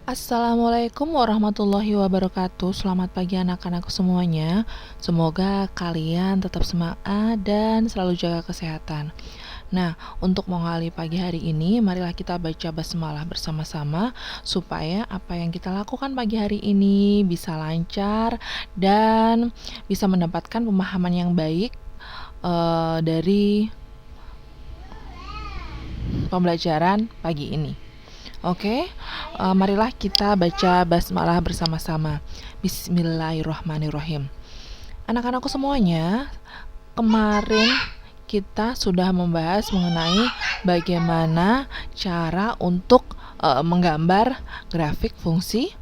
Assalamualaikum warahmatullahi wabarakatuh. Selamat pagi anak-anakku semuanya. Semoga kalian tetap semangat dan selalu jaga kesehatan. Nah, untuk mengawali pagi hari ini, marilah kita baca basmalah bersama-sama supaya apa yang kita lakukan pagi hari ini bisa lancar dan bisa mendapatkan pemahaman yang baik dari pembelajaran pagi ini. Oke, marilah kita baca basmalah bersama-sama. Bismillahirrahmanirrahim. Anak-anakku semuanya, kemarin kita sudah membahas mengenai bagaimana cara untuk menggambar grafik fungsi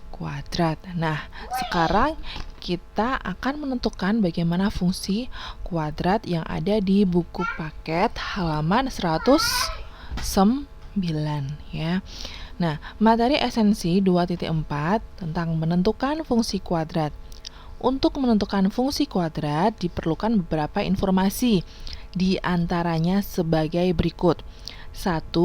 kuadrat. Nah, sekarang kita akan menentukan bagaimana fungsi kuadrat yang ada di buku paket halaman 109 ya. Nah, materi esensi 2.4 tentang menentukan fungsi kuadrat. Untuk menentukan fungsi kuadrat diperlukan beberapa informasi, di antaranya sebagai berikut. 1.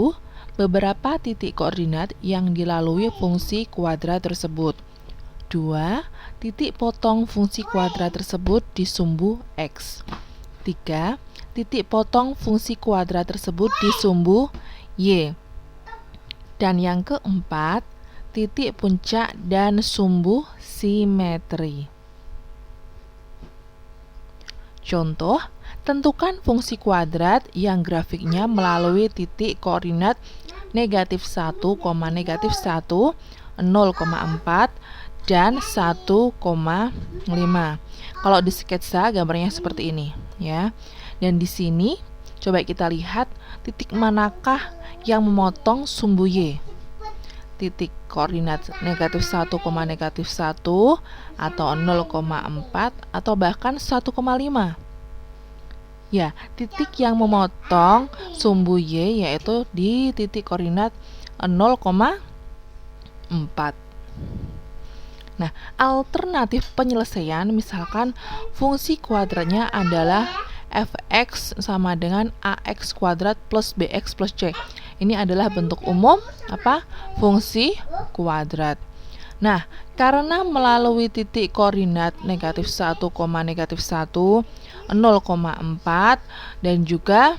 Beberapa titik koordinat yang dilalui fungsi kuadrat tersebut. 2. Titik potong fungsi kuadrat tersebut di sumbu X. 3. Titik potong fungsi kuadrat tersebut di sumbu Y. Dan yang keempat, titik puncak dan sumbu simetri. Contoh, tentukan fungsi kuadrat yang grafiknya melalui titik koordinat negatif 1, negatif 1, 0,4, dan 1,5. Kalau di sketsa gambarnya seperti ini ya. Dan di sini coba kita lihat titik manakah yang memotong sumbu Y. Titik koordinat negatif 1, negatif 1 atau 0,4 atau bahkan 1,5. Ya, titik yang memotong sumbu Y yaitu di titik koordinat 0,4. Nah, alternatif penyelesaian misalkan fungsi kuadratnya adalah fx sama dengan ax kuadrat plus bx plus c. Ini adalah bentuk umum fungsi kuadrat. Nah, karena melalui titik koordinat negatif 1, negatif 1, 0,4 dan juga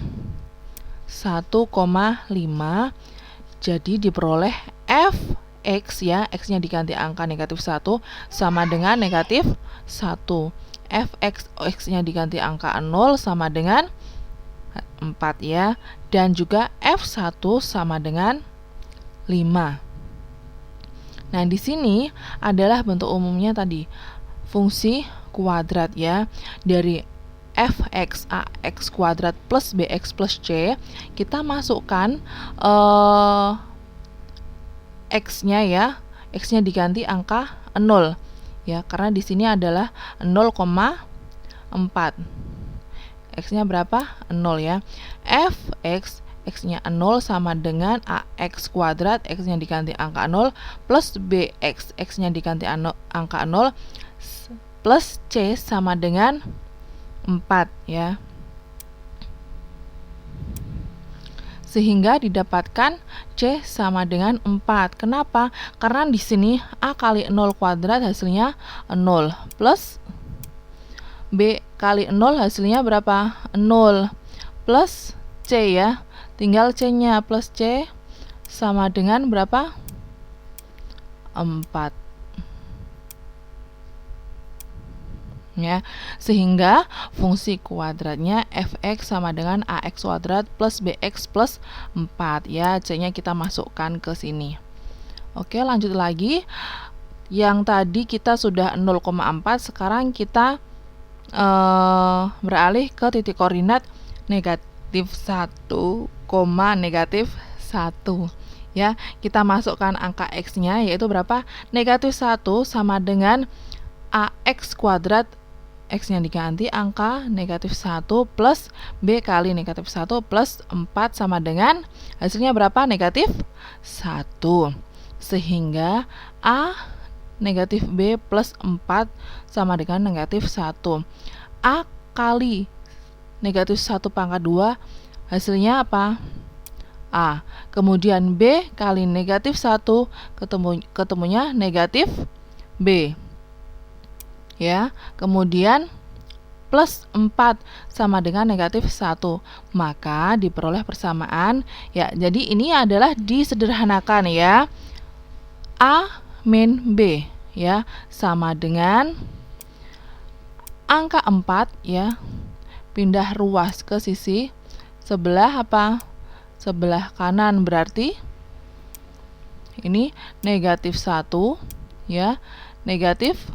1,5, jadi diperoleh fx ya, x-nya diganti angka negatif 1 sama dengan negatif 1. Fx, x-nya diganti angka 0 sama dengan 4 ya. Dan juga F1 sama dengan 5. Nah, di sini adalah bentuk umumnya tadi fungsi kuadrat ya. Dari fx ax kuadrat plus bx plus c, kita masukkan x-nya ya. X-nya diganti angka 0. Ya, karena di sini adalah 0,4. X-nya berapa? 0 ya. Fx, x-nya 0 sama dengan ax kuadrat, x-nya diganti angka 0 plus bx, x-nya diganti angka 0 plus c sama dengan 4 ya. Sehingga didapatkan C sama dengan 4. Kenapa? Karena di sini A kali 0 kuadrat hasilnya 0 plus B kali 0 hasilnya berapa? 0 plus C ya. Tinggal C-nya plus C sama dengan berapa? 4. Ya, sehingga fungsi kuadratnya fx sama dengan ax kuadrat plus bx plus 4 ya. C-nya kita masukkan ke sini. Oke, lanjut lagi. Yang tadi kita sudah 0,4, sekarang kita beralih ke titik koordinat negatif 1, negatif 1 ya. Kita masukkan angka x-nya yaitu berapa? Negatif 1 sama dengan ax kuadrat, x-nya diganti angka negatif 1 plus b kali negatif 1 plus 4 sama dengan hasilnya berapa? Negatif 1. Sehingga A negatif b plus 4 sama dengan negatif 1. A kali negatif 1 pangkat 2 hasilnya apa? A. Kemudian B kali negatif 1 ketemunya negatif B. Ya, kemudian plus 4 sama dengan negatif 1. Maka diperoleh persamaan. Ya, jadi ini adalah disederhanakan ya. A min B ya sama dengan angka 4 ya. Pindah ruas ke sisi sebelah apa? Sebelah kanan, berarti ini negatif 1 ya. Negatif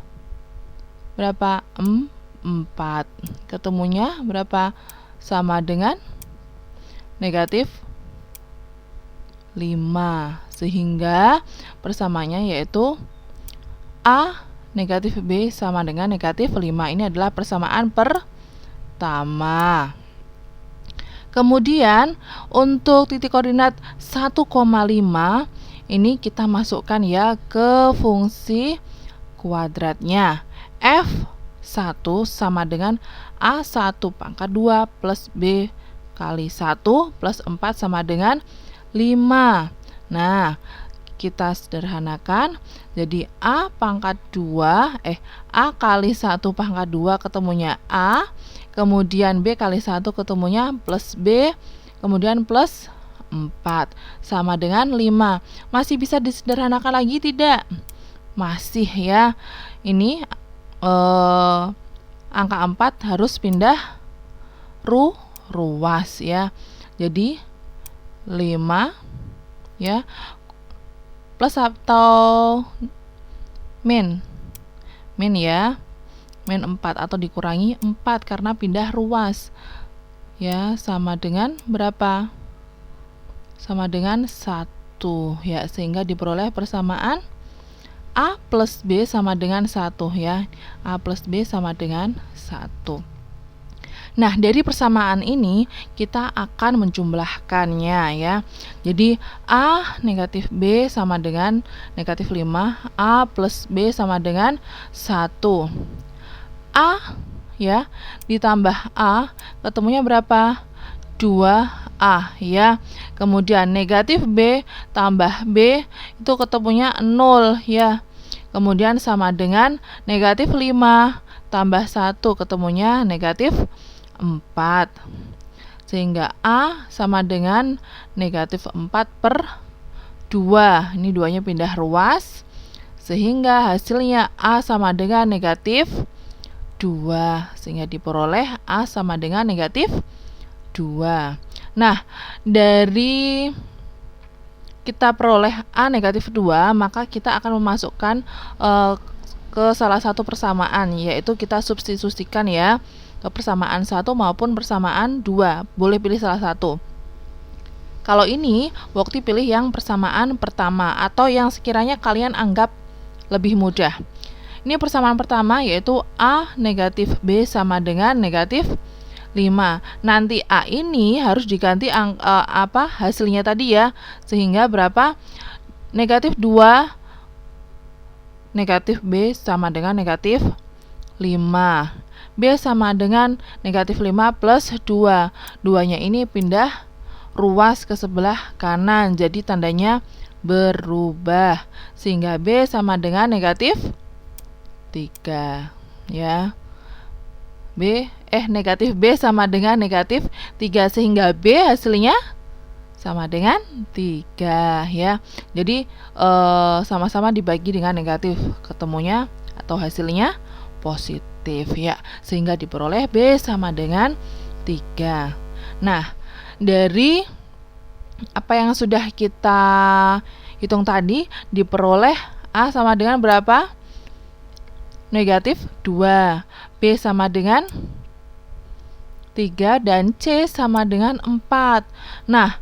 berapa? 4. Ketemunya berapa? Sama dengan negatif 5. Sehingga persamaannya yaitu A negatif B sama dengan negatif 5. Ini adalah persamaan pertama. Kemudian untuk titik koordinat 1,5 ini kita masukkan ya ke fungsi kuadratnya. F1 sama dengan A1 pangkat 2 plus B kali 1 plus 4 sama dengan 5. Nah, kita sederhanakan. Jadi A pangkat 2 A kali 1 pangkat 2 ketemunya A. Kemudian B kali 1 ketemunya plus B. Kemudian plus 4 sama dengan 5. Masih bisa disederhanakan lagi tidak? Masih ya. Ini angka 4 harus pindah ruas ya. Jadi 5 ya plus atau min ya, min 4 atau dikurangi 4 karena pindah ruas ya, sama dengan berapa? Sama dengan 1 ya, sehingga diperoleh persamaan A plus B sama dengan 1 ya. A plus B sama dengan 1. Nah, dari persamaan ini kita akan menjumlahkannya ya. Jadi A negatif B sama dengan negatif 5. A plus B sama dengan 1. A ya ditambah A ketemunya berapa? 2A ya. Kemudian negatif B tambah B itu ketemunya 0 ya. Kemudian sama dengan negatif 5 tambah 1 ketemunya negatif 4. Sehingga A sama dengan negatif 4 per 2. Ini duanya pindah ruas. Sehingga hasilnya A sama dengan negatif 2. Sehingga diperoleh A sama dengan negatif 2. Nah, dari kita peroleh A negatif 2, maka kita akan memasukkan ke salah satu persamaan, yaitu kita substitusikan ya ke persamaan 1 maupun persamaan 2. Boleh pilih salah satu. Kalau ini, Bokti pilih yang persamaan pertama atau yang sekiranya kalian anggap lebih mudah. Ini persamaan pertama yaitu A negatif B sama dengan negatif 5. Nanti A ini harus diganti hasilnya tadi ya. Sehingga berapa? Negatif 2 negatif B sama dengan negatif 5. B sama dengan negatif 5 plus 2. 2-nya ini pindah ruas ke sebelah kanan. Jadi tandanya berubah. Sehingga B sama dengan negatif 3. Ya. Negatif B sama dengan negatif 3. Sehingga B hasilnya sama dengan 3 ya. Jadi sama-sama dibagi dengan negatif, ketemunya atau hasilnya positif ya, sehingga diperoleh B sama dengan 3. Nah, dari apa yang sudah kita hitung tadi, diperoleh A sama dengan berapa? Negatif 2. B sama dengan 3 dan C sama dengan 4. Nah,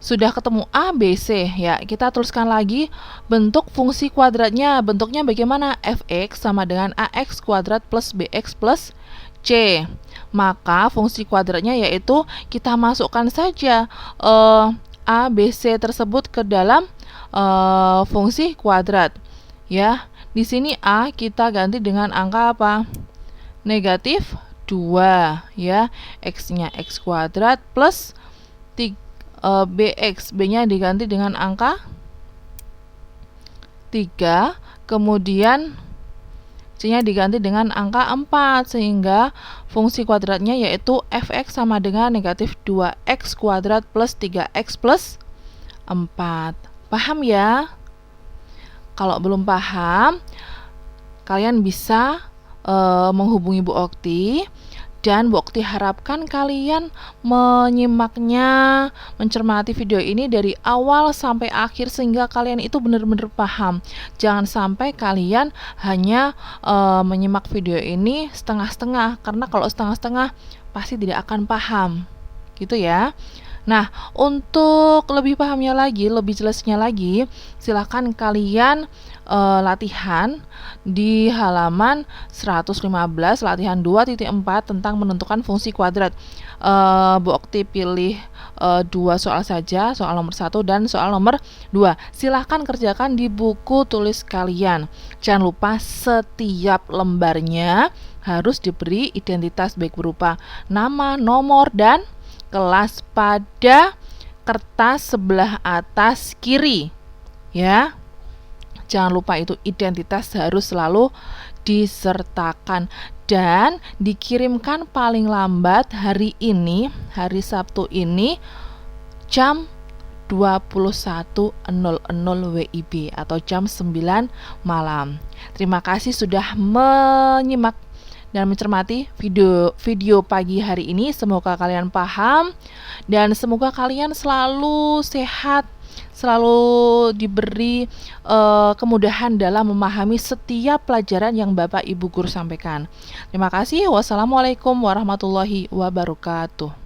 sudah ketemu A, B, C ya. Kita tuliskan lagi bentuk fungsi kuadratnya. Bentuknya bagaimana? Fx sama dengan AX kuadrat plus BX plus C. Maka fungsi kuadratnya yaitu kita masukkan saja A, B, C tersebut ke dalam fungsi kuadrat. Ya, di sini A kita ganti dengan angka apa? Negatif 2 ya. X-nya X kuadrat plus BX, B-nya diganti dengan angka 3, kemudian C-nya diganti dengan angka 4, sehingga fungsi kuadratnya yaitu fx sama dengan negatif 2x kuadrat plus 3x plus 4. Paham ya? Kalau belum paham, kalian bisa menghubungi Bu Okti, dan Bu Okti harapkan kalian menyimaknya, mencermati video ini dari awal sampai akhir sehingga kalian itu benar-benar paham. Jangan sampai kalian hanya menyimak video ini setengah-setengah, karena kalau setengah-setengah pasti tidak akan paham. Gitu ya. Nah, untuk lebih pahamnya lagi, lebih jelasnya lagi, silahkan kalian latihan di halaman 115, latihan 2.4 tentang menentukan fungsi kuadrat. Bu Okti pilih 2 soal saja, soal nomor 1 dan soal nomor 2. Silahkan kerjakan di buku tulis kalian. Jangan lupa setiap lembarnya harus diberi identitas, baik berupa nama, nomor, dan kelas pada kertas sebelah atas kiri ya. Jangan lupa itu identitas harus selalu disertakan dan dikirimkan paling lambat hari ini, hari Sabtu ini jam 21.00 WIB atau jam 9 malam. Terima kasih sudah menyimak dan mencermati video pagi hari ini. Semoga kalian paham dan semoga kalian selalu sehat, selalu diberi kemudahan dalam memahami setiap pelajaran yang Bapak Ibu guru sampaikan. Terima kasih. Wassalamualaikum warahmatullahi wabarakatuh.